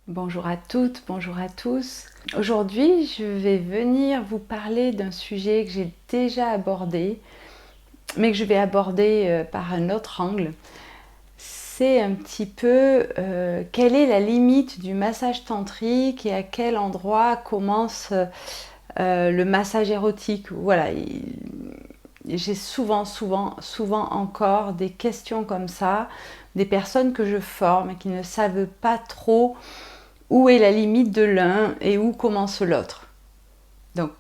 Bonjour à toutes, bonjour à tous. Aujourd'hui, je vais venir vous parler d'un sujet que j'ai déjà abordé, mais que je vais aborder par un autre angle. C'est un petit peu quelle est la limite du massage tantrique et à quel endroit commence le massage érotique. Voilà, j'ai souvent encore des questions comme ça, des personnes que je forme et qui ne savent pas trop où est la limite de l'un et où commence l'autre. Donc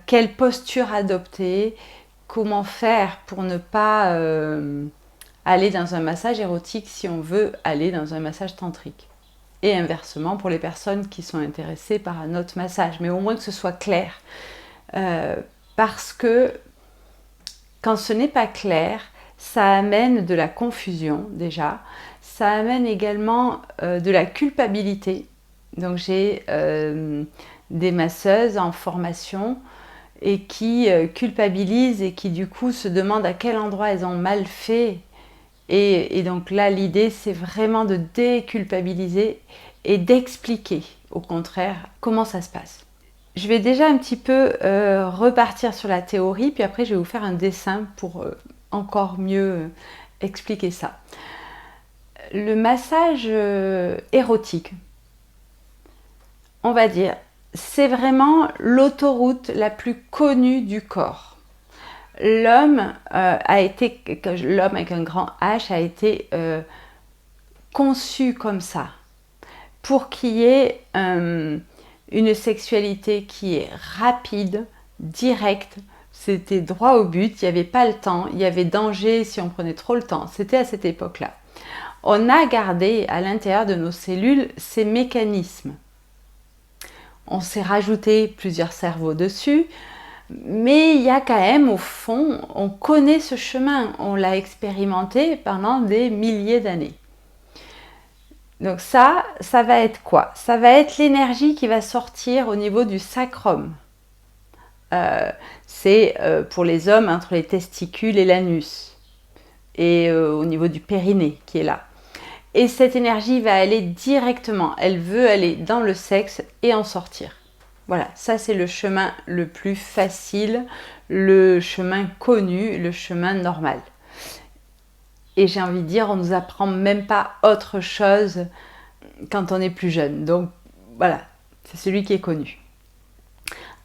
quelle posture adopter, comment faire pour ne pas aller dans un massage érotique si on veut aller dans un massage tantrique. Et inversement pour les personnes qui sont intéressées par un autre massage, mais au moins que ce soit clair. Parce que quand ce n'est pas clair, ça amène de la confusion déjà, ça amène également de la culpabilité. Donc j'ai des masseuses en formation et qui culpabilisent et qui du coup se demandent à quel endroit elles ont mal fait. Et donc là, l'idée, c'est vraiment de déculpabiliser et d'expliquer, au contraire, comment ça se passe. Je vais déjà un petit peu repartir sur la théorie, puis après je vais vous faire un dessin pour encore mieux expliquer ça. Le massage érotique, on va dire, c'est vraiment l'autoroute la plus connue du corps. L'homme l'homme avec un grand H a été conçu comme ça, pour qu'il y ait une sexualité qui est rapide, directe. C'était droit au but, il n'y avait pas le temps, il y avait danger si on prenait trop le temps. C'était à cette époque-là. On a gardé à l'intérieur de nos cellules ces mécanismes. On s'est rajouté plusieurs cerveaux dessus, mais il y a quand même, au fond, on connaît ce chemin, on l'a expérimenté pendant des milliers d'années. Donc ça va être quoi? Ça va être l'énergie qui va sortir au niveau du sacrum. C'est pour les hommes entre les testicules et l'anus. Et au niveau du périnée qui est là. Et cette énergie va aller directement. Elle veut aller dans le sexe et en sortir. Voilà, ça c'est le chemin le plus facile, le chemin connu, le chemin normal. Et j'ai envie de dire, on ne nous apprend même pas autre chose quand on est plus jeune. Donc voilà, c'est celui qui est connu.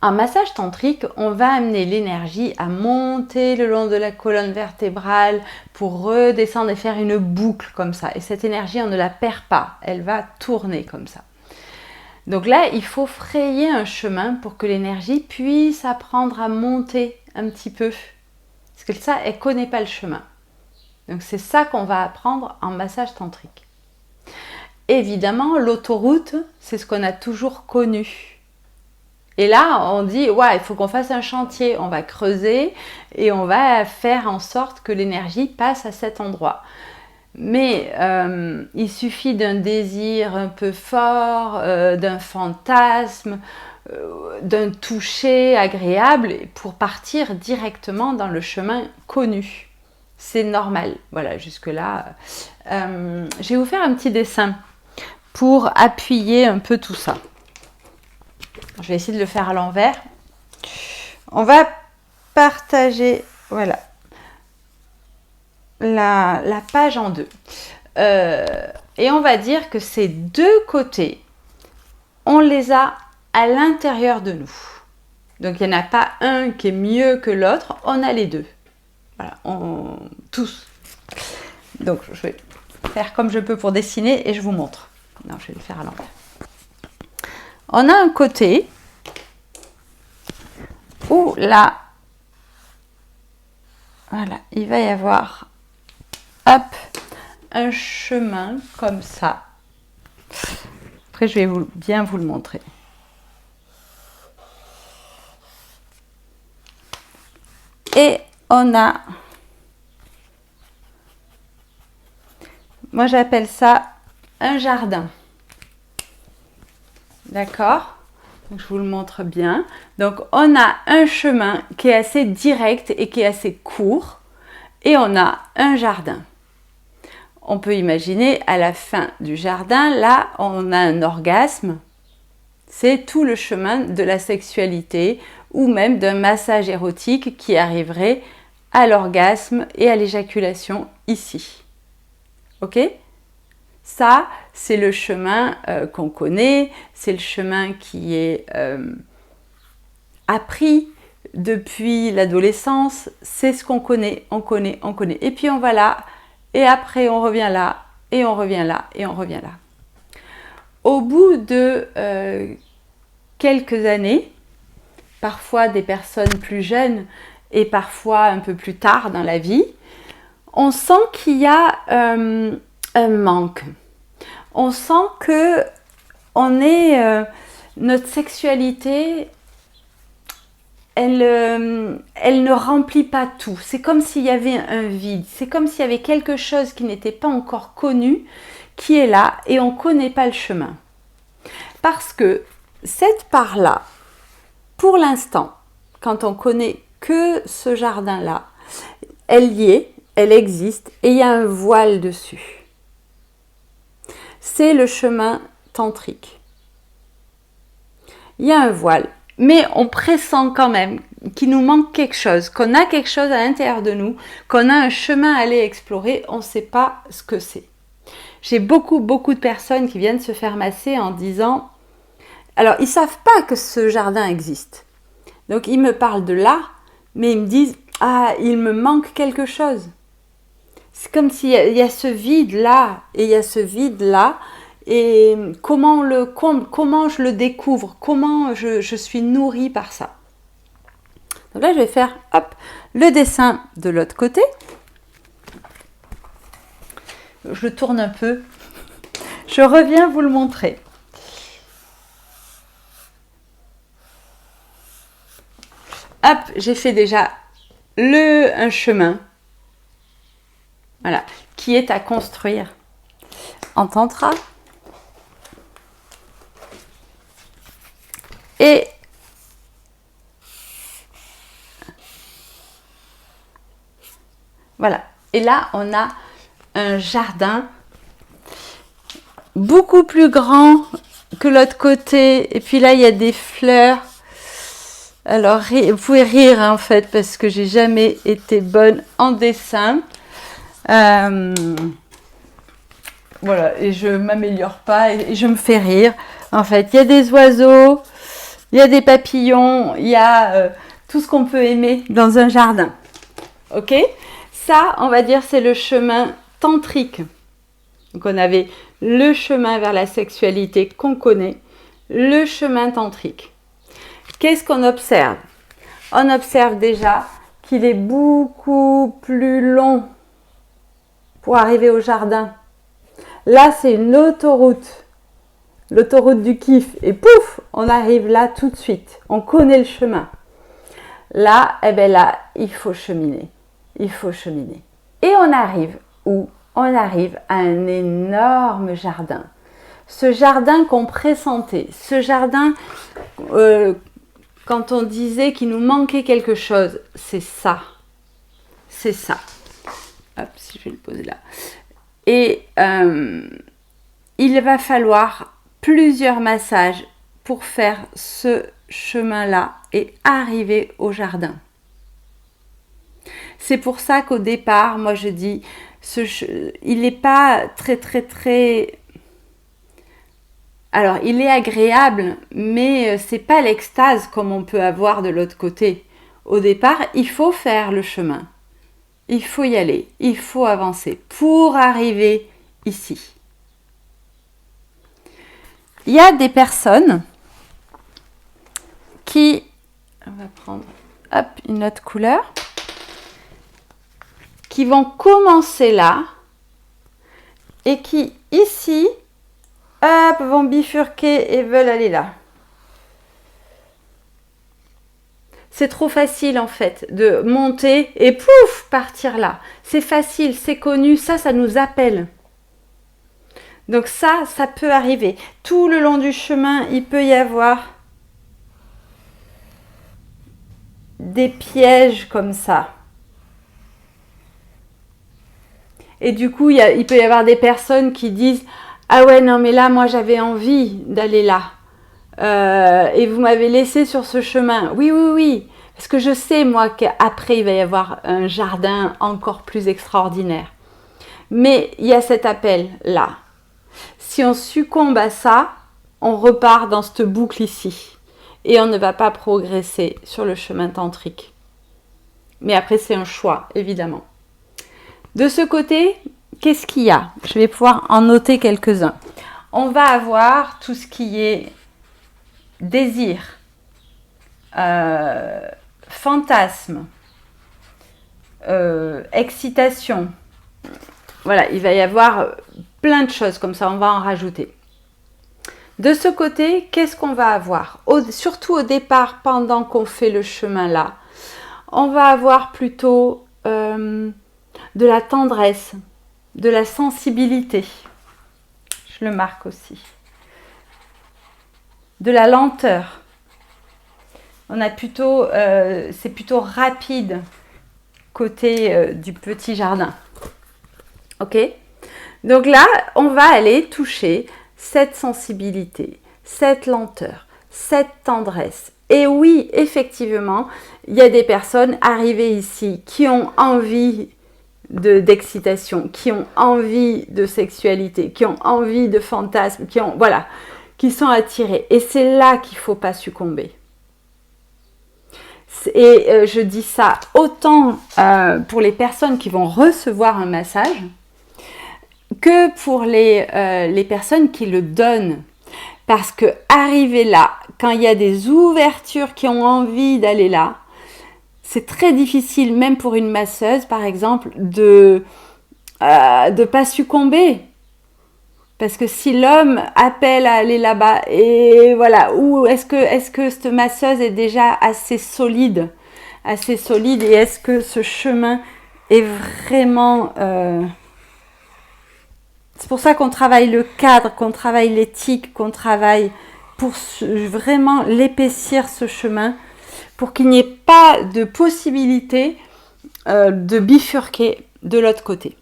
En massage tantrique, on va amener l'énergie à monter le long de la colonne vertébrale pour redescendre et faire une boucle comme ça. Et cette énergie, on ne la perd pas, elle va tourner comme ça. Donc là, il faut frayer un chemin pour que l'énergie puisse apprendre à monter un petit peu. Parce que ça, elle ne connaît pas le chemin. Donc c'est ça qu'on va apprendre en massage tantrique. Évidemment, l'autoroute, c'est ce qu'on a toujours connu. Et là, on dit, ouais, il faut qu'on fasse un chantier, on va creuser et on va faire en sorte que l'énergie passe à cet endroit. Mais il suffit d'un désir un peu fort, d'un fantasme, d'un toucher agréable pour partir directement dans le chemin connu. C'est normal. Voilà, jusque-là. Je vais vous faire un petit dessin pour appuyer un peu tout ça. Je vais essayer de le faire à l'envers. On va partager, voilà, la page en deux. Et on va dire que ces deux côtés, on les a à l'intérieur de nous. Donc il n'y en a pas un qui est mieux que l'autre, on a les deux. Voilà, tous. Donc je vais faire comme je peux pour dessiner et je vous montre. Non, je vais le faire à l'envers. On a un côté où là, voilà, il va y avoir, hop, un chemin comme ça. Après, je vais bien vous le montrer. Et on a, moi j'appelle ça un jardin. D'accord? Je vous le montre bien. Donc on a un chemin qui est assez direct et qui est assez court. Et on a un jardin. On peut imaginer à la fin du jardin, là, on a un orgasme. C'est tout le chemin de la sexualité ou même d'un massage érotique qui arriverait à l'orgasme et à l'éjaculation ici. Ok ? Ça, c'est le chemin qu'on connaît, c'est le chemin qui est appris depuis l'adolescence, c'est ce qu'on connaît, on connaît. Et puis on va là, et après on revient là, et on revient là, et on revient là. Au bout de quelques années, parfois des personnes plus jeunes et parfois un peu plus tard dans la vie, on sent qu'il y a un manque. On sent que notre sexualité, elle ne remplit pas tout. C'est comme s'il y avait un vide. C'est comme s'il y avait quelque chose qui n'était pas encore connu, qui est là et on ne connaît pas le chemin. Parce que cette part-là, pour l'instant, quand on connaît que ce jardin-là, elle y est, elle existe et il y a un voile dessus. C'est le chemin tantrique. Il y a un voile, mais on pressent quand même qu'il nous manque quelque chose, qu'on a quelque chose à l'intérieur de nous, qu'on a un chemin à aller explorer, on ne sait pas ce que c'est. J'ai beaucoup de personnes qui viennent se faire masser en disant, alors ils ne savent pas que ce jardin existe. Donc ils me parlent de là, mais ils me disent, ah, il me manque quelque chose. C'est comme s'il y a ce vide là, et il y a ce vide là, et comment on le comble, comment je le découvre, comment je suis nourrie par ça. Donc là, je vais faire hop, le dessin de l'autre côté. Je le tourne un peu. Je reviens vous le montrer. Hop, j'ai fait déjà un chemin, voilà, qui est à construire en tantra. Et voilà. Et là, on a un jardin beaucoup plus grand que l'autre côté. Et puis là, il y a des fleurs. Alors, vous pouvez rire en fait, parce que j'ai jamais été bonne en dessin. Voilà, et je m'améliore pas et je me fais rire. En fait, il y a des oiseaux, il y a des papillons, il y a tout ce qu'on peut aimer dans un jardin. Ok ? Ça, on va dire, c'est le chemin tantrique. Donc, on avait le chemin vers la sexualité qu'on connaît, le chemin tantrique. Qu'est-ce qu'on observe ? On observe déjà qu'il est beaucoup plus long pour arriver au jardin. Là, c'est une autoroute, l'autoroute du kiff. Et pouf, on arrive là tout de suite. On connaît le chemin. Là, eh bien là, il faut cheminer. Il faut cheminer. Et on arrive où ? On arrive à un énorme jardin. Ce jardin qu'on pressentait, ce jardin, quand on disait qu'il nous manquait quelque chose, c'est ça. C'est ça. Hop, si je vais le poser là. Et il va falloir plusieurs massages pour faire ce chemin-là et arriver au jardin. C'est pour ça qu'au départ, moi je dis, il n'est pas très... Alors, il est agréable, mais c'est pas l'extase comme on peut avoir de l'autre côté. Au départ, il faut faire le chemin. Il faut y aller, il faut avancer pour arriver ici. Il y a des personnes qui... On va prendre une autre couleur. Qui vont commencer là et qui, ici, vont bifurquer et veulent aller là. C'est trop facile en fait de monter et pouf, partir là. C'est facile, c'est connu, ça nous appelle. Donc ça peut arriver. Tout le long du chemin, il peut y avoir des pièges comme ça. Et du coup, il peut y avoir des personnes qui disent « Ah ouais, non, mais là, moi, j'avais envie d'aller là. Et vous m'avez laissé sur ce chemin. » Oui, oui, oui. Parce que je sais, moi, qu'après, il va y avoir un jardin encore plus extraordinaire. Mais il y a cet appel-là. Si on succombe à ça, on repart dans cette boucle ici. Et on ne va pas progresser sur le chemin tantrique. Mais après, c'est un choix, évidemment. De ce côté, qu'est-ce qu'il y a? Je vais pouvoir en noter quelques-uns. On va avoir tout ce qui est désir, fantasme, excitation. Voilà, il va y avoir plein de choses comme ça, on va en rajouter. De ce côté, qu'est-ce qu'on va avoir? Surtout au départ, pendant qu'on fait le chemin là, on va avoir plutôt de la tendresse, de la sensibilité. Je le marque aussi. De la lenteur. On a plutôt, c'est plutôt rapide côté du petit jardin. Ok? Donc là, on va aller toucher cette sensibilité, cette lenteur, cette tendresse. Et oui, effectivement, il y a des personnes arrivées ici qui ont envie d'excitation, qui ont envie de sexualité, qui ont envie de fantasme, qui sont attirées. Et c'est là qu'il ne faut pas succomber. Et je dis ça autant pour les personnes qui vont recevoir un massage que pour les personnes qui le donnent. Parce que arriver là, quand il y a des ouvertures qui ont envie d'aller là, c'est très difficile, même pour une masseuse, par exemple, de pas succomber. Parce que si l'homme appelle à aller là-bas, et voilà, ou est-ce que cette masseuse est déjà assez solide, et est-ce que ce chemin est vraiment... C'est pour ça qu'on travaille le cadre, qu'on travaille l'éthique, qu'on travaille pour vraiment l'épaissir ce chemin, pour qu'il n'y ait pas de possibilité de bifurquer de l'autre côté.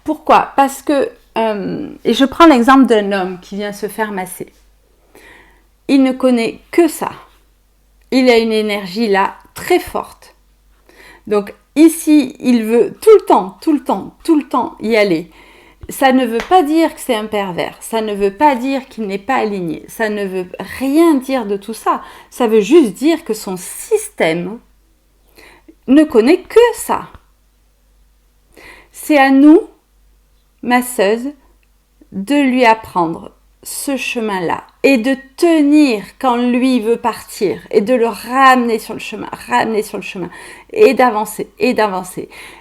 Pourquoi? Parce que, et je prends l'exemple d'un homme qui vient se faire masser. Il ne connaît que ça. Il a une énergie là très forte. Donc ici, il veut tout le temps y aller. Ça ne veut pas dire que c'est un pervers, ça ne veut pas dire qu'il n'est pas aligné, ça ne veut rien dire de tout ça. Ça veut juste dire que son système ne connaît que ça. C'est à nous, masseuses, de lui apprendre ce chemin-là et de tenir quand lui veut partir et de le ramener sur le chemin et d'avancer.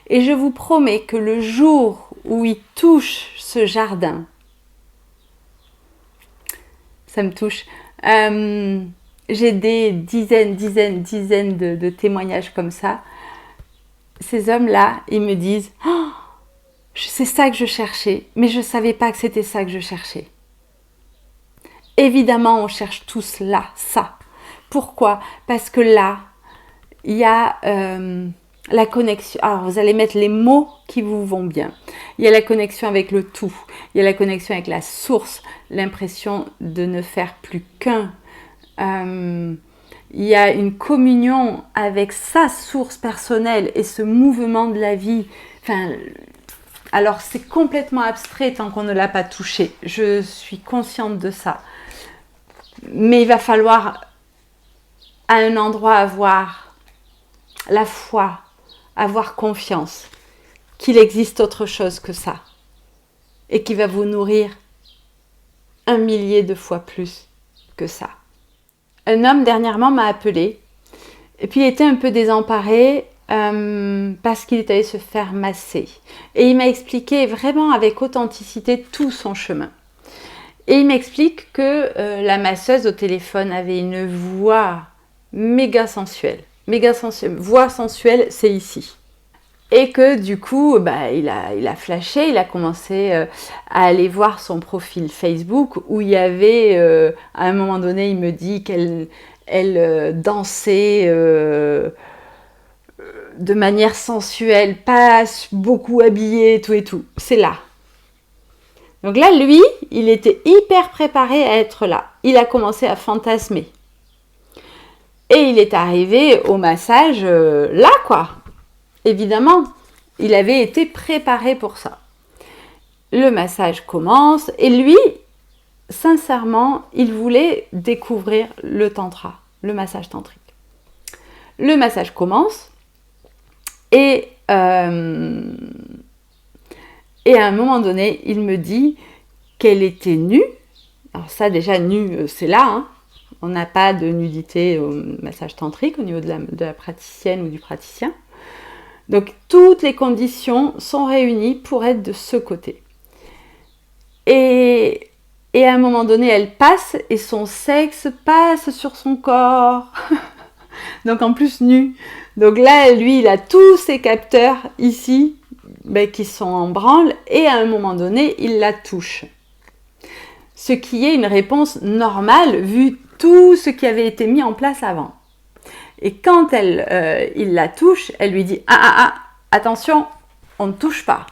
Et je vous promets que le jour où il touche ce jardin, ça me touche. J'ai des dizaines de témoignages comme ça. Ces hommes-là, ils me disent oh, c'est ça que je cherchais, mais je ne savais pas que c'était ça que je cherchais. Évidemment, on cherche tous là, ça. Pourquoi? Parce que là, il y a la connexion. Alors, vous allez mettre les mots qui vous vont bien. Il y a la connexion avec le tout. Il y a la connexion avec la source. L'impression de ne faire plus qu'un. Il y a une communion avec sa source personnelle et ce mouvement de la vie. Enfin, alors, c'est complètement abstrait tant qu'on ne l'a pas touché. Je suis consciente de ça. Mais il va falloir à un endroit avoir la foi, avoir confiance qu'il existe autre chose que ça et qui va vous nourrir 1 millier de fois plus que ça. Un homme dernièrement m'a appelé et puis il était un peu désemparé parce qu'il est allé se faire masser. Et il m'a expliqué vraiment avec authenticité tout son chemin. Et il m'explique que la masseuse au téléphone avait une voix méga sensuelle. Voix sensuelle, c'est ici. Et que du coup, il a flashé, il a commencé à aller voir son profil Facebook où il y avait, à un moment donné, il me dit qu'elle dansait de manière sensuelle, pas beaucoup habillé, tout et tout. C'est là. Donc là, lui, il était hyper préparé à être là. Il a commencé à fantasmer. Et il est arrivé au massage là, quoi. Évidemment, il avait été préparé pour ça. Le massage commence et lui, sincèrement, il voulait découvrir le tantra, le massage tantrique. Le massage commence et à un moment donné, il me dit qu'elle était nue. Alors ça, déjà, nue, c'est là, hein. On n'a pas de nudité au massage tantrique au niveau de la praticienne ou du praticien. Donc, toutes les conditions sont réunies pour être de ce côté. Et à un moment donné, elle passe et son sexe passe sur son corps. Donc, en plus, nu. Donc là, lui, il a tous ses capteurs ici qui sont en branle et à un moment donné, il la touche. Ce qui est une réponse normale vu tout ce qui avait été mis en place avant. Et quand il la touche, elle lui dit « attention, on ne touche pas ».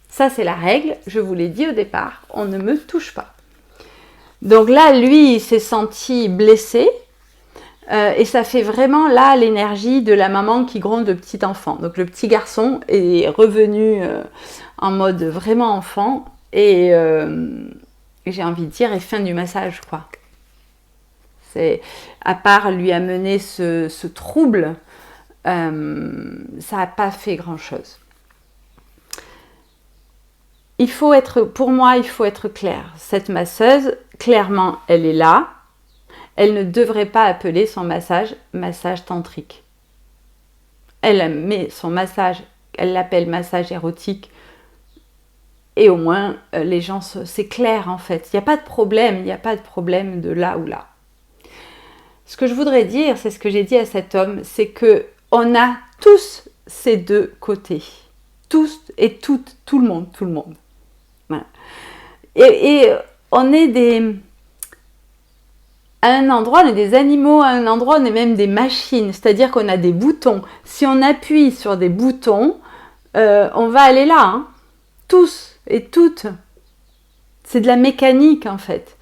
Ça, c'est la règle, je vous l'ai dit au départ, on ne me touche pas. Donc là, lui, il s'est senti blessé et ça fait vraiment là l'énergie de la maman qui gronde le petit enfant. Donc le petit garçon est revenu en mode vraiment enfant et j'ai envie de dire, et fin du massage, quoi. C'est, à part lui amener ce trouble, ça n'a pas fait grand-chose. Pour moi, il faut être clair. Cette masseuse, clairement, elle est là. Elle ne devrait pas appeler son massage tantrique. Elle met son massage, elle l'appelle massage érotique. Et au moins, les gens, c'est clair en fait. Il n'y a pas de problème de là ou là. Ce que je voudrais dire, c'est ce que j'ai dit à cet homme, c'est que on a tous ces deux côtés. Tous et toutes, tout le monde. Voilà. Et on est à un endroit, on est des animaux, à un endroit, on est même des machines. C'est-à-dire qu'on a des boutons. Si on appuie sur des boutons, on va aller là. Hein. Tous et toutes. C'est de la mécanique en fait.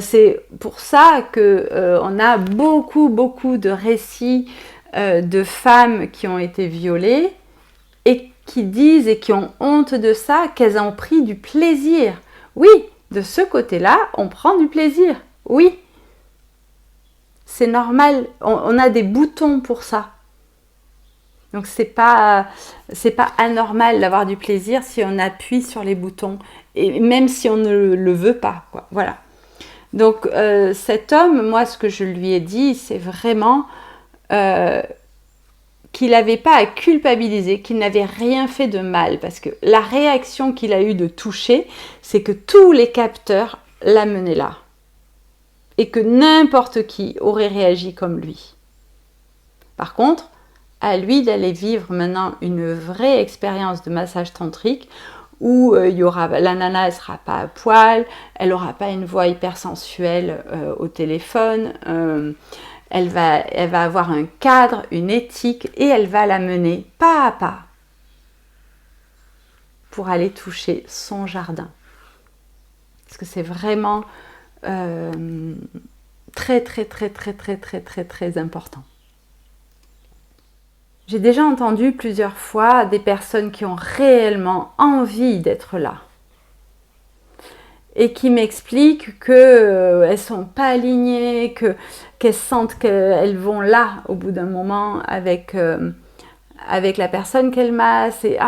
C'est pour ça qu'on a beaucoup de récits de femmes qui ont été violées et qui disent et qui ont honte de ça, qu'elles ont pris du plaisir. Oui, de ce côté-là, on prend du plaisir. Oui, c'est normal. On a des boutons pour ça. Donc c'est pas anormal d'avoir du plaisir si on appuie sur les boutons et même si on ne le veut pas, quoi. Voilà. Donc cet homme, moi ce que je lui ai dit, c'est vraiment qu'il n'avait pas à culpabiliser, qu'il n'avait rien fait de mal, parce que la réaction qu'il a eue de toucher, c'est que tous les capteurs l'amenaient là et que n'importe qui aurait réagi comme lui. Par contre, à lui d'aller vivre maintenant une vraie expérience de massage tantrique où la nana, elle ne sera pas à poil, elle n'aura pas une voix hyper sensuelle au téléphone, elle va avoir un cadre, une éthique et elle va la mener pas à pas pour aller toucher son jardin. Parce que c'est vraiment très important. J'ai déjà entendu plusieurs fois des personnes qui ont réellement envie d'être là et qui m'expliquent qu'elles ne sont pas alignées, qu'elles sentent qu'elles vont là au bout d'un moment avec la personne qu'elles massent et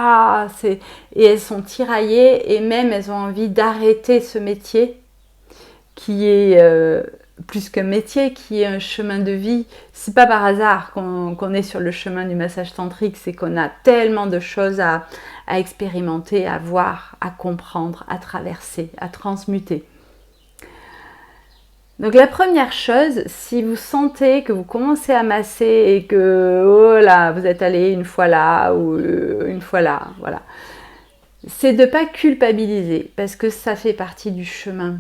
elles sont tiraillées et même elles ont envie d'arrêter ce métier qui est plus qu'un métier, qui est un chemin de vie. C'est pas par hasard qu'on est sur le chemin du massage tantrique, c'est qu'on a tellement de choses à expérimenter, à voir, à comprendre, à traverser, à transmuter. Donc la première chose, si vous sentez que vous commencez à masser et que oh là, vous êtes allé une fois là ou une fois là, voilà, c'est de ne pas culpabiliser parce que ça fait partie du chemin.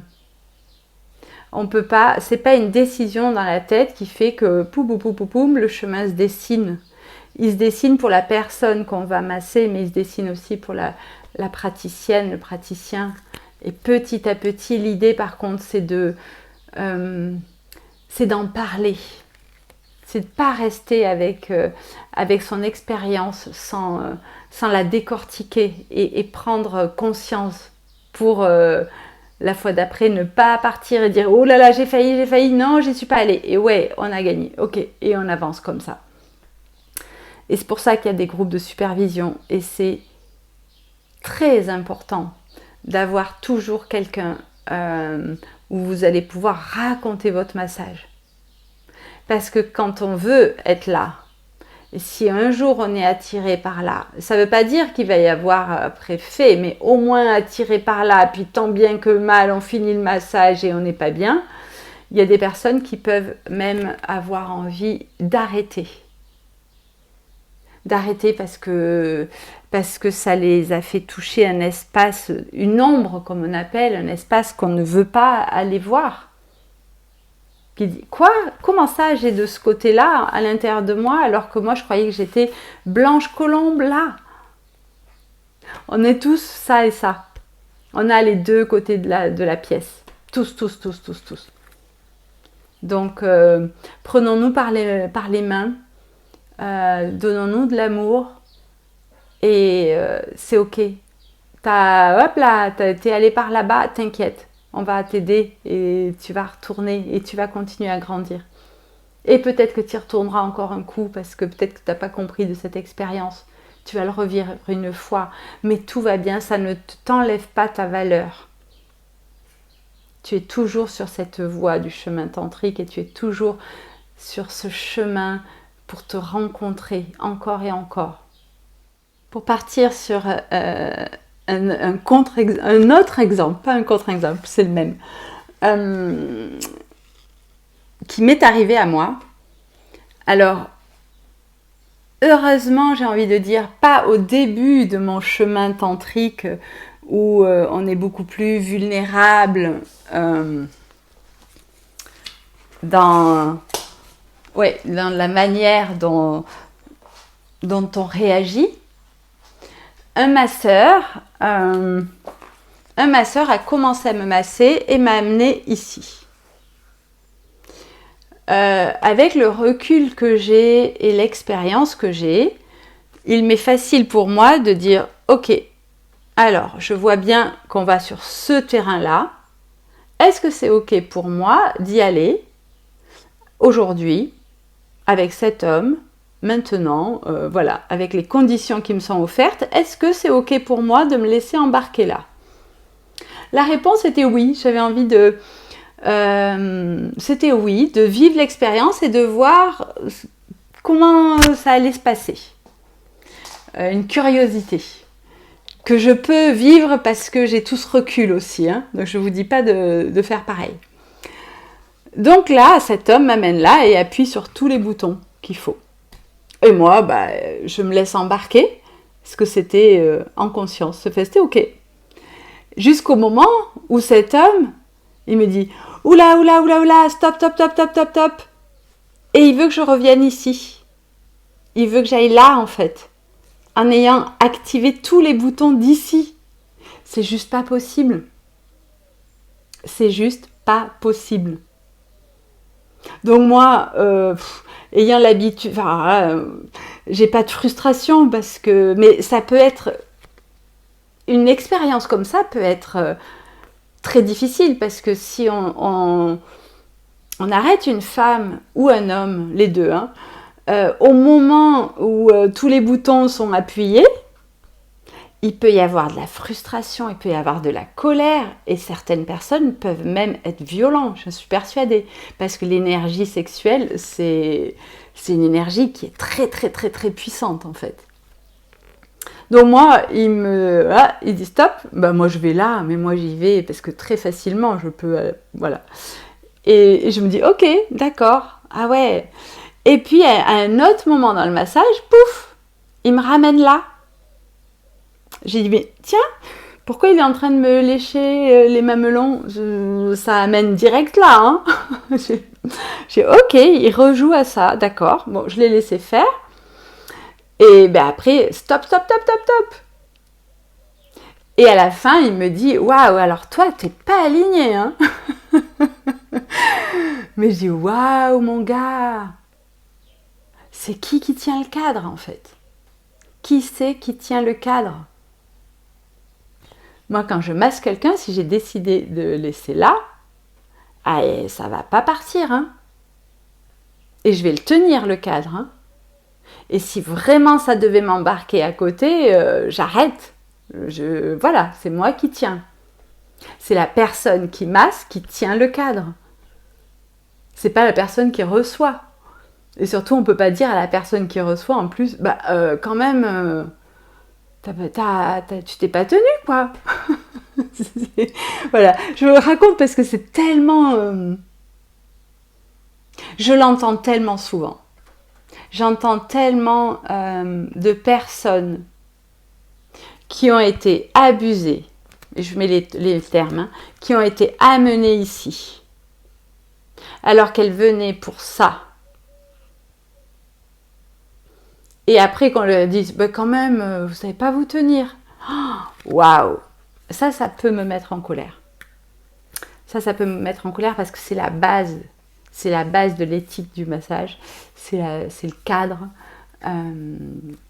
On peut pas, c'est pas une décision dans la tête qui fait que poum, le chemin se dessine. Il se dessine pour la personne qu'on va masser, mais il se dessine aussi pour la praticienne, le praticien. Et petit à petit, l'idée par contre, c'est d'en parler. C'est de ne pas rester avec son expérience sans la décortiquer et prendre conscience pour la fois d'après ne pas partir et dire oh là là j'ai failli, non j'y suis pas allée. Et ouais, on a gagné, ok, et on avance comme ça. Et c'est pour ça qu'il y a des groupes de supervision et c'est très important d'avoir toujours quelqu'un où vous allez pouvoir raconter votre massage. Parce que quand on veut être là, et si un jour on est attiré par là, ça ne veut pas dire qu'il va y avoir après fait, mais au moins attiré par là, puis tant bien que mal, on finit le massage et on n'est pas bien, il y a des personnes qui peuvent même avoir envie d'arrêter. D'arrêter parce que ça les a fait toucher un espace, une ombre comme on appelle, un espace qu'on ne veut pas aller voir. Qui dit quoi ? Comment ça j'ai de ce côté-là à l'intérieur de moi alors que moi je croyais que j'étais Blanche Colombe là. On est tous ça et ça. On a les deux côtés de la pièce. Tous. Donc prenons-nous par les mains, donnons-nous de l'amour et c'est ok. T'es allé par là-bas, t'inquiète. On va t'aider et tu vas retourner et tu vas continuer à grandir. Et peut-être que tu y retourneras encore un coup parce que peut-être que tu n'as pas compris de cette expérience. Tu vas le revivre une fois. Mais tout va bien, ça ne t'enlève pas ta valeur. Tu es toujours sur cette voie du chemin tantrique et tu es toujours sur ce chemin pour te rencontrer encore et encore. Pour partir sur un autre exemple, pas un contre-exemple, c'est le même, qui m'est arrivé à moi. Alors, heureusement, j'ai envie de dire, pas au début de mon chemin tantrique où on est beaucoup plus vulnérable dans la manière dont on réagit. Un masseur a commencé à me masser et m'a amené ici. Avec le recul que j'ai et l'expérience que j'ai, il m'est facile pour moi de dire ok, alors je vois bien qu'on va sur ce terrain-là. Est-ce que c'est ok pour moi d'y aller aujourd'hui avec cet homme? Maintenant, avec les conditions qui me sont offertes, est-ce que c'est ok pour moi de me laisser embarquer là? La réponse était oui, j'avais envie de vivre l'expérience et de voir comment ça allait se passer. Une curiosité que je peux vivre parce que j'ai tout ce recul aussi, hein, donc je ne vous dis pas de faire pareil. Donc là, cet homme m'amène là et appuie sur tous les boutons qu'il faut. Et moi, je me laisse embarquer, parce que c'était en conscience, c'était ok. Jusqu'au moment où cet homme, il me dit « Oula, stop !» Et il veut que je revienne ici. Il veut que j'aille là, en fait, en ayant activé tous les boutons d'ici. C'est juste pas possible. C'est juste pas possible. Donc moi, ayant l'habitude, j'ai pas de frustration mais ça peut être une expérience comme ça peut être très difficile parce que si on arrête une femme ou un homme, les deux, au moment où tous les boutons sont appuyés, il peut y avoir de la frustration, il peut y avoir de la colère et certaines personnes peuvent même être violentes, je suis persuadée, parce que l'énergie sexuelle, c'est une énergie qui est très puissante en fait. Donc moi, il dit stop, moi je vais là, mais moi j'y vais parce que très facilement je peux, Et je me dis ok, d'accord, ah ouais. Et puis à un autre moment dans le massage, pouf, il me ramène là. J'ai dit, mais tiens, pourquoi il est en train de me lécher les mamelons? Ça amène direct là, hein. J'ai ok, il rejoue à ça, d'accord. Bon, je l'ai laissé faire. Et ben après, stop, stop, stop, stop, stop. Et à la fin, il me dit, waouh, alors toi, t'es pas aligné, hein. Mais je dis, waouh, mon gars, c'est qui tient le cadre, en fait? Qui c'est qui tient le cadre? Moi, quand je masse quelqu'un, si j'ai décidé de le laisser là, ça va pas partir, hein. Et je vais le tenir, le cadre, hein. Et si vraiment ça devait m'embarquer à côté, j'arrête. Voilà, c'est moi qui tiens. C'est la personne qui masse qui tient le cadre. C'est pas la personne qui reçoit. Et surtout, on peut pas dire à la personne qui reçoit, en plus, quand même, tu t'es pas tenu, quoi. Voilà, je me raconte parce que c'est tellement... je l'entends tellement souvent. J'entends tellement de personnes qui ont été abusées, et je mets les termes, hein, qui ont été amenées ici, alors qu'elles venaient pour ça. Et après qu'on leur dise, quand même, vous savez pas vous tenir. Waouh, ça peut me mettre en colère. Ça peut me mettre en colère parce que c'est la base. C'est la base de l'éthique du massage. C'est le cadre.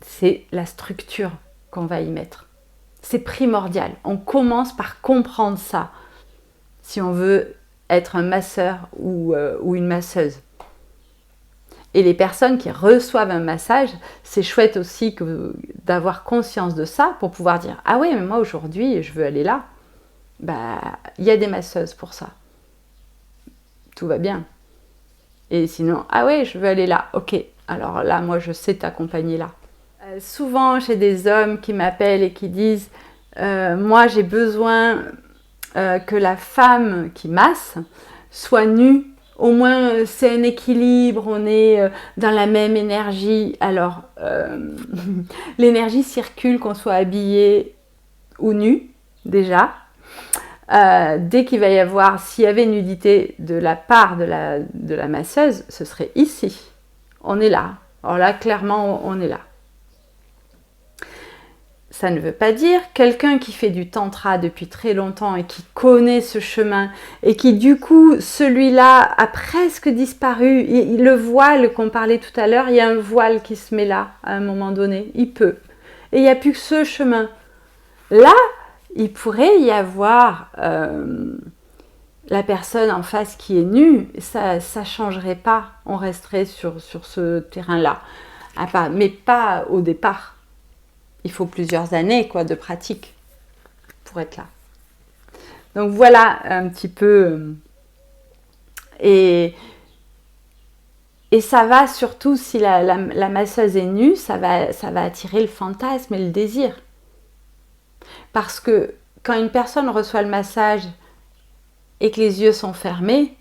C'est la structure qu'on va y mettre. C'est primordial. On commence par comprendre ça si on veut être un masseur ou une masseuse. Et les personnes qui reçoivent un massage, c'est chouette aussi d'avoir conscience de ça pour pouvoir dire « Ah oui, mais moi aujourd'hui, je veux aller là. » Il y a des masseuses pour ça. Tout va bien. Et sinon, ah ouais, je veux aller là. Ok, alors là, moi, je sais t'accompagner là. Souvent, j'ai des hommes qui m'appellent et qui disent moi, j'ai besoin que la femme qui masse soit nue. Au moins, c'est un équilibre, on est dans la même énergie. Alors, l'énergie circule, qu'on soit habillé ou nu, déjà. Dès qu'il va y avoir, s'il y avait nudité de la part de la masseuse, ce serait ici. On est là. Alors là, clairement, on est là. Ça ne veut pas dire quelqu'un qui fait du tantra depuis très longtemps et qui connaît ce chemin et qui du coup, celui-là a presque disparu. Le voile qu'on parlait tout à l'heure, il y a un voile qui se met là à un moment donné. Il peut. Et il n'y a plus que ce chemin. Là, il pourrait y avoir la personne en face qui est nue. Ça ne changerait pas. On resterait sur ce terrain-là. Mais pas au départ. Il faut plusieurs années de pratique pour être là. Donc voilà un petit peu. Et ça va surtout, si la masseuse est nue, ça va attirer le fantasme et le désir. Parce que quand une personne reçoit le massage et que les yeux sont fermés,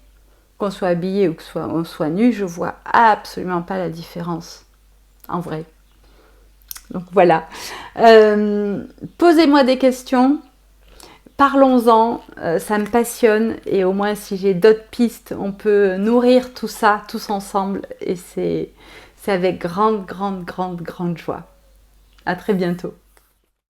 qu'on soit habillé ou qu'on soit nu, je ne vois absolument pas la différence, en vrai. Donc voilà. Posez-moi des questions. Parlons-en. Ça me passionne. Et au moins, si j'ai d'autres pistes, on peut nourrir tout ça, tous ensemble. Et c'est avec grande, grande, grande, grande joie. À très bientôt.